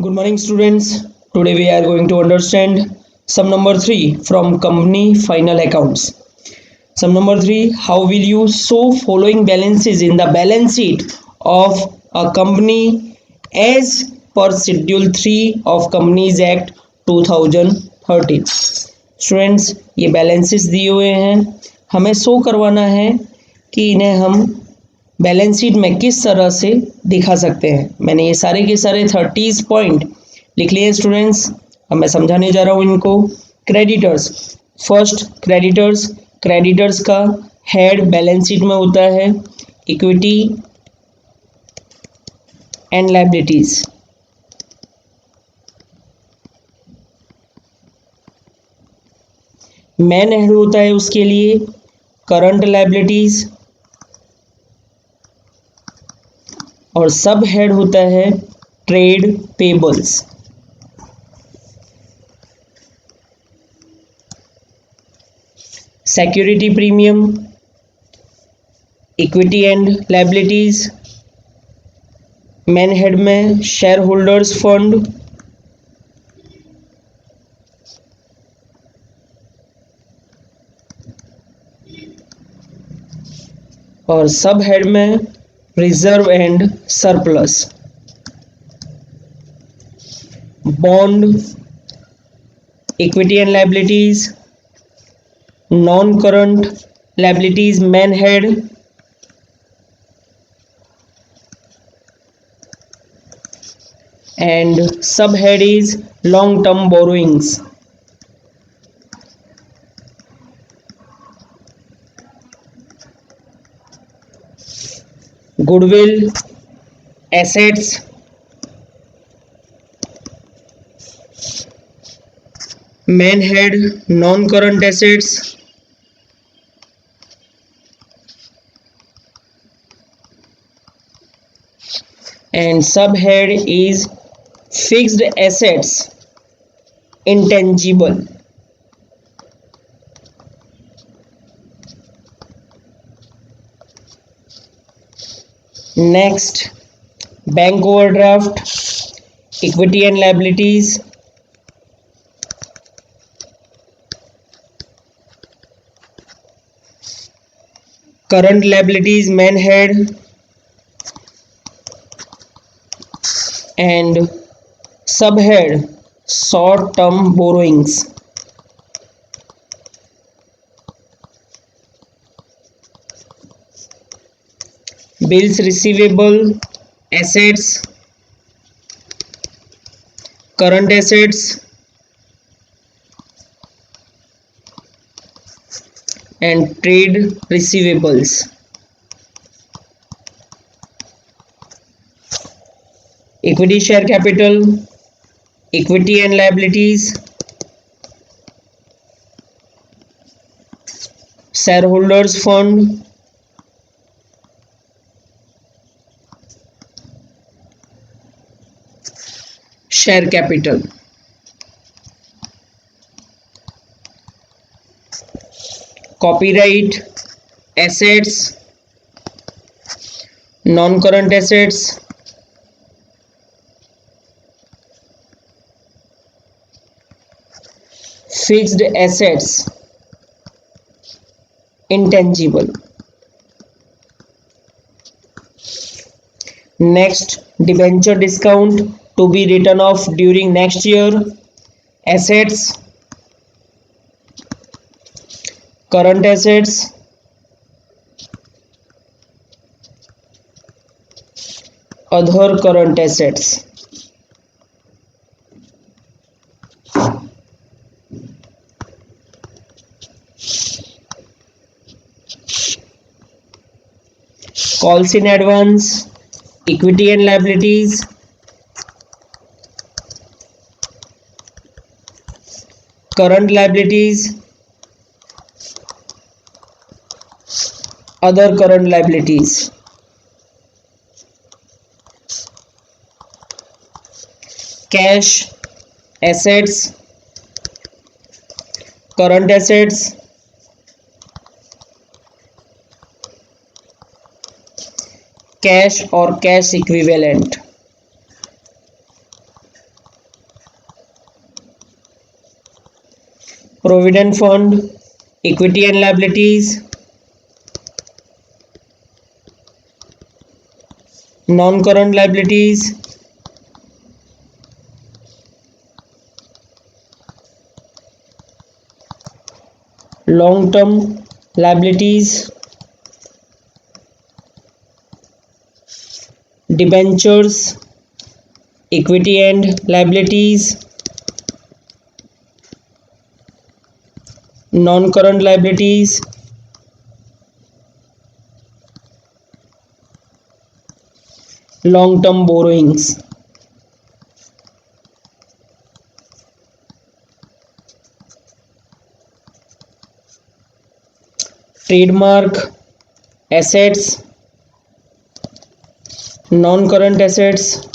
Good morning, students. Today we are going to understand sum number 3 from company final accounts. Sum number 3, how will you show following balances in the balance sheet of a company as per Schedule 3 of Companies Act 2013. Students, ये balances दिए हुए हैं, हमें show करवाना है कि इन्हें हम बैलेंस शीट में किस तरह से दिखा सकते हैं। मैंने ये सारे के सारे 30 पॉइंट लिख लिए स्टूडेंट्स। अब मैं समझाने जा रहा हूँ इनको। क्रेडिटर्स, फर्स्ट क्रेडिटर्स, क्रेडिटर्स का हेड बैलेंस शीट में होता है equity and liabilities. Main head होता है उसके लिए करंट लायबिलिटीज और सब हेड होता है trade payables. Security premium, equity and liabilities, main head में शेयर होल्डर्स फंड, और सब हेड में reserve and surplus. Bond, equity and liabilities, non current liabilities main head, and sub head is long term borrowings. Goodwill, assets, main head non current assets, and subhead is fixed assets intangible. Next, bank overdraft, equity and liabilities, current liabilities main head, and subhead short term borrowings. Bills receivable, assets, current assets, and trade receivables. Equity share capital, equity and liabilities, shareholders fund, share capital. Copyright, assets, non current assets, fixed assets intangible. Next, debenture discount to be written off during next year, assets, current assets, other current assets. Calls in advance, equity and liabilities, current liabilities, other current liabilities. Cash, assets, current assets, cash और cash equivalent. provident fund, equity and liabilities, non-current liabilities, long-term liabilities, debentures, equity and liabilities, non-current liabilities, long-term borrowings. Trademark assets, non-current assets,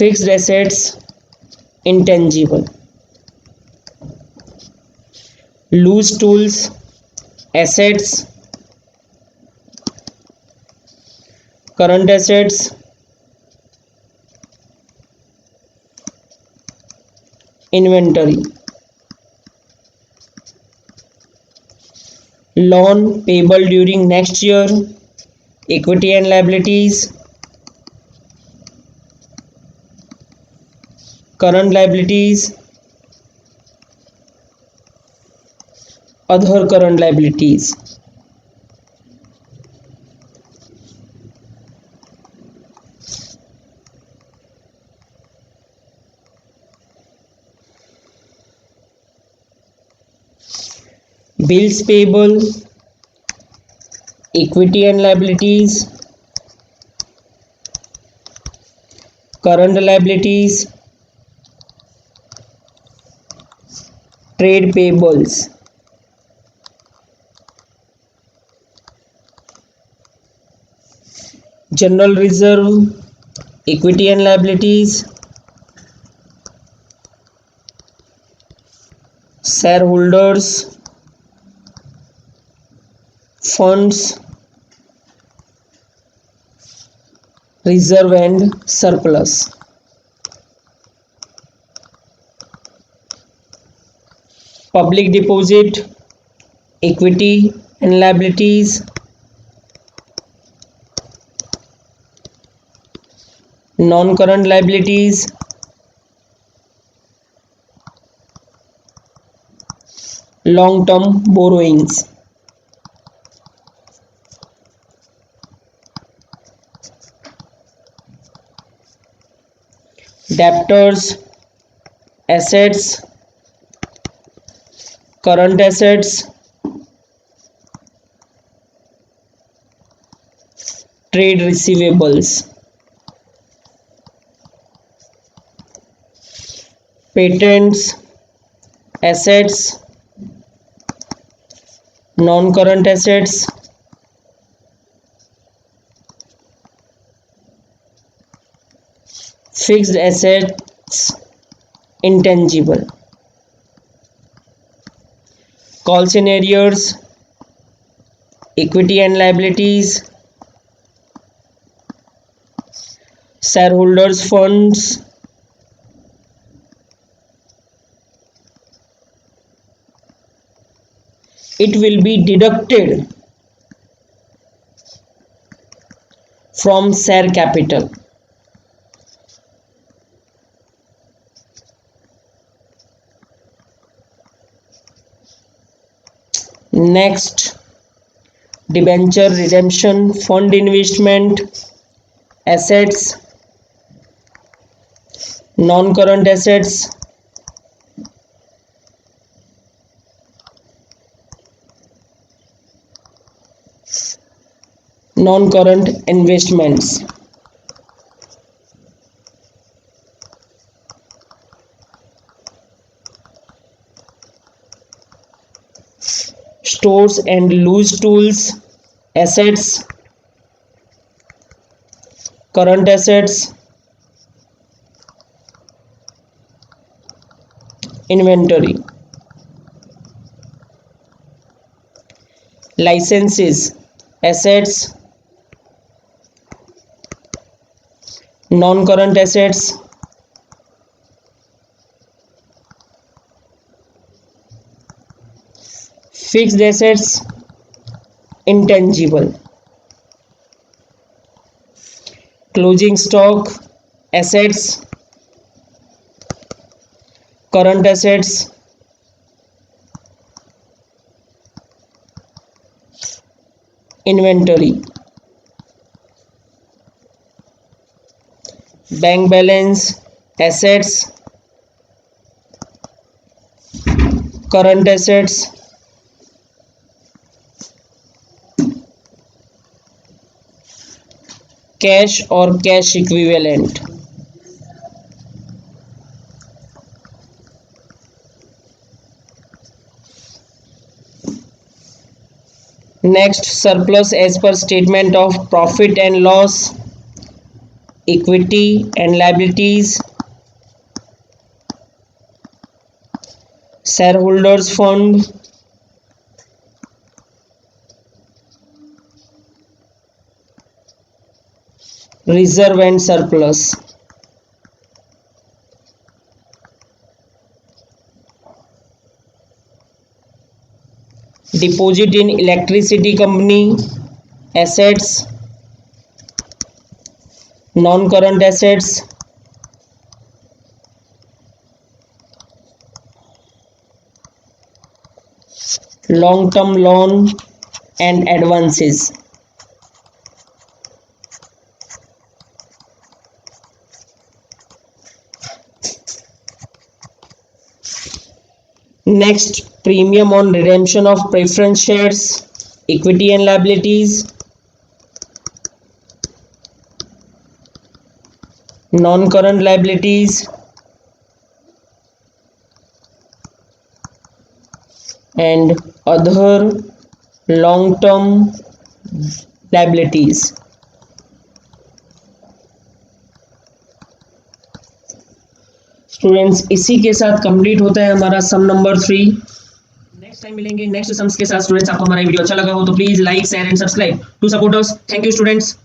fixed assets, intangible, loose tools, assets, current assets, inventory, loan payable during next year, equity and liabilities, current liabilities, other current liabilities. Bills payable, equity and liabilities, current liabilities, trade payables, general reserve, equity and liabilities, shareholders funds, reserve and surplus. Public deposit, equity and liabilities, non-current liabilities, long-term borrowings. Debtors, assets, current assets, trade receivables, patents, assets, non-current assets, fixed assets, intangible. Call scenarios, equity and liabilities, shareholders funds, it will be deducted from share capital. Next, debenture redemption, fund investment, assets, non-current assets, non-current investments. Stores and loose tools, assets, current assets, inventory. Licenses, assets, non current assets, fixed assets, intangible, closing stock, assets, current assets, inventory, bank balance, assets, current assets, cash और cash equivalent. Next, surplus as per statement of profit and loss, equity and liabilities, shareholders fund, reserve and surplus. Deposit in electricity company, assets, non-current assets, long-term loan and advances. Next, premium on redemption of preference shares, equity and liabilities, non-current liabilities, and other long-term liabilities. Students, इसी के साथ complete होता है हमारा सम number 3। Next time मिलेंगे next sums के साथ। Students, आपको हमारा वीडियो अच्छा लगा हो तो please like, share and subscribe to support us. Thank you students.